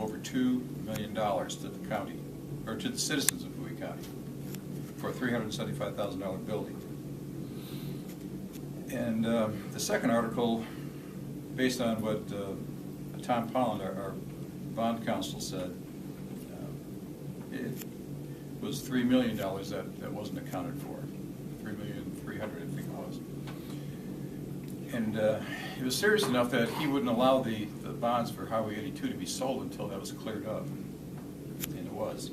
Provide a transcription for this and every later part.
over $2 million to the county, or to the citizens of Bowie County, for a $375,000 building. And the second article, based on what Tom Polland, our bond counsel, said, it was $3 million that wasn't accounted for. $3,300,000, I think it was. And it was serious enough that he wouldn't allow the bonds for Highway 82 to be sold until that was cleared up. And it was.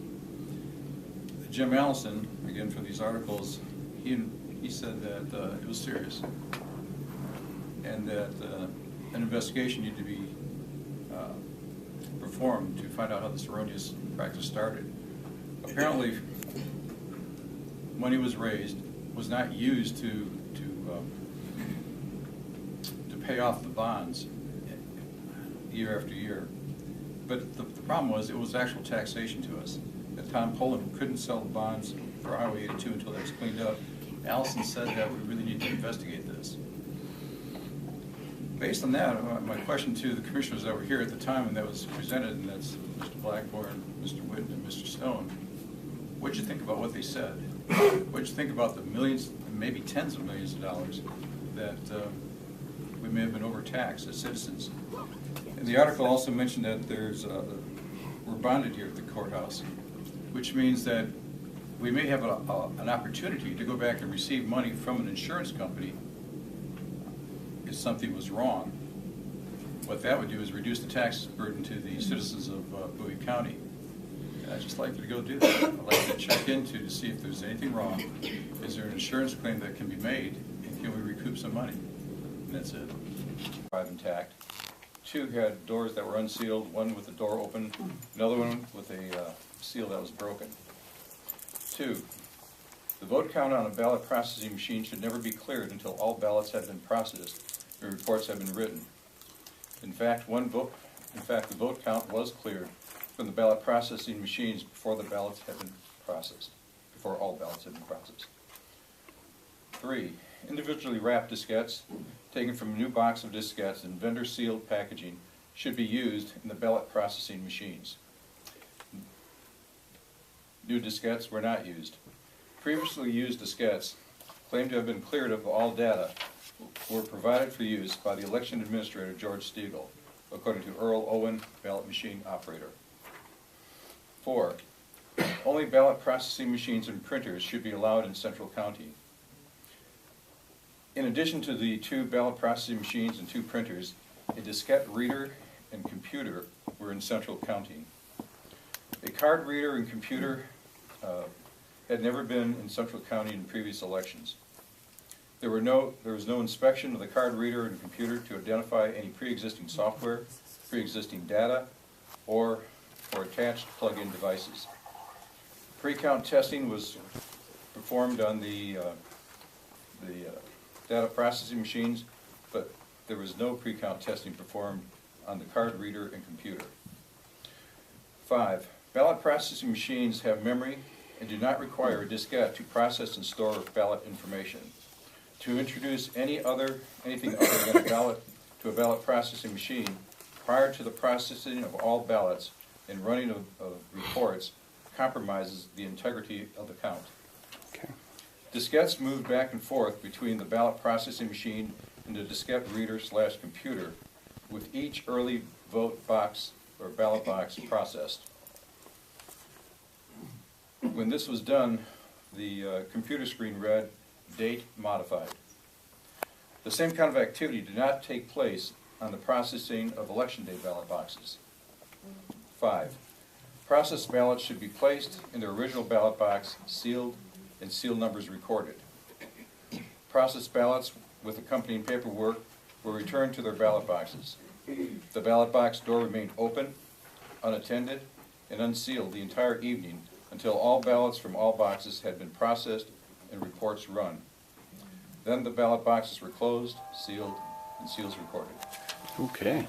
Jim Allison, again for these articles, he said that it was serious, and that an investigation needed to be performed to find out how this erroneous practice started. Apparently, money was raised, was not used to pay off the bonds year after year. But the problem was, it was actual taxation to us. That Tom Polland couldn't sell the bonds for Highway 82 until that was cleaned up. Allison said that we really need to investigate this. Based on that, my question to the commissioners that were here at the time when that was presented, and that's Mr. Blackburn, Mr. Whitten, and Mr. Stone, what did you think about what they said? What did you think about the millions, maybe tens of millions of dollars that we may have been overtaxed as citizens? And the article also mentioned that we're bonded here at the courthouse, which means that we may have an opportunity to go back and receive money from an insurance company if something was wrong. What that would do is reduce the tax burden to the citizens of Bowie County. And I'd just like you to go do that. I'd like to check into to see if there's anything wrong. Is there an insurance claim that can be made, and can we recoup some money? And that's it. 5 intact. 2 had doors that were unsealed, 1 with the door open, another one with a seal that was broken. 2, the vote count on a ballot processing machine should never be cleared until all ballots have been processed and reports have been written. In fact, the vote count was cleared from the ballot processing machines before the ballots had been processed, before all ballots had been processed. 3, individually wrapped diskettes taken from a new box of diskettes in vendor-sealed packaging should be used in the ballot processing machines. New diskettes were not used. Previously used diskettes, claimed to have been cleared of all data, were provided for use by the election administrator, George Stiegel, according to Earl Owen, ballot machine operator. 4, only ballot processing machines and printers should be allowed in Central County. In addition to the 2 ballot processing machines and 2 printers, a diskette reader and computer were in Central County. A card reader and computer had never been in Central County in previous elections. There was no inspection of the card reader and computer to identify any pre-existing software, pre-existing data, or attached plug-in devices. Pre-count testing was performed on the data processing machines, but there was no pre-count testing performed on the card reader and computer. 5, ballot processing machines have memory and do not require a diskette to process and store ballot information. To introduce anything other than a ballot to a ballot processing machine prior to the processing of all ballots and running of reports compromises the integrity of the count. Okay. Diskettes moved back and forth between the ballot processing machine and the diskette reader/computer, with each early vote box or ballot box processed. When this was done, the computer screen read, "Date modified." The same kind of activity did not take place on the processing of election day ballot boxes. 5, processed ballots should be placed in their original ballot box, sealed, and seal numbers recorded. Processed ballots with accompanying paperwork were returned to their ballot boxes. The ballot box door remained open, unattended, and unsealed the entire evening until all ballots from all boxes had been processed and reports run. Then the ballot boxes were closed, sealed, and seals recorded. Okay.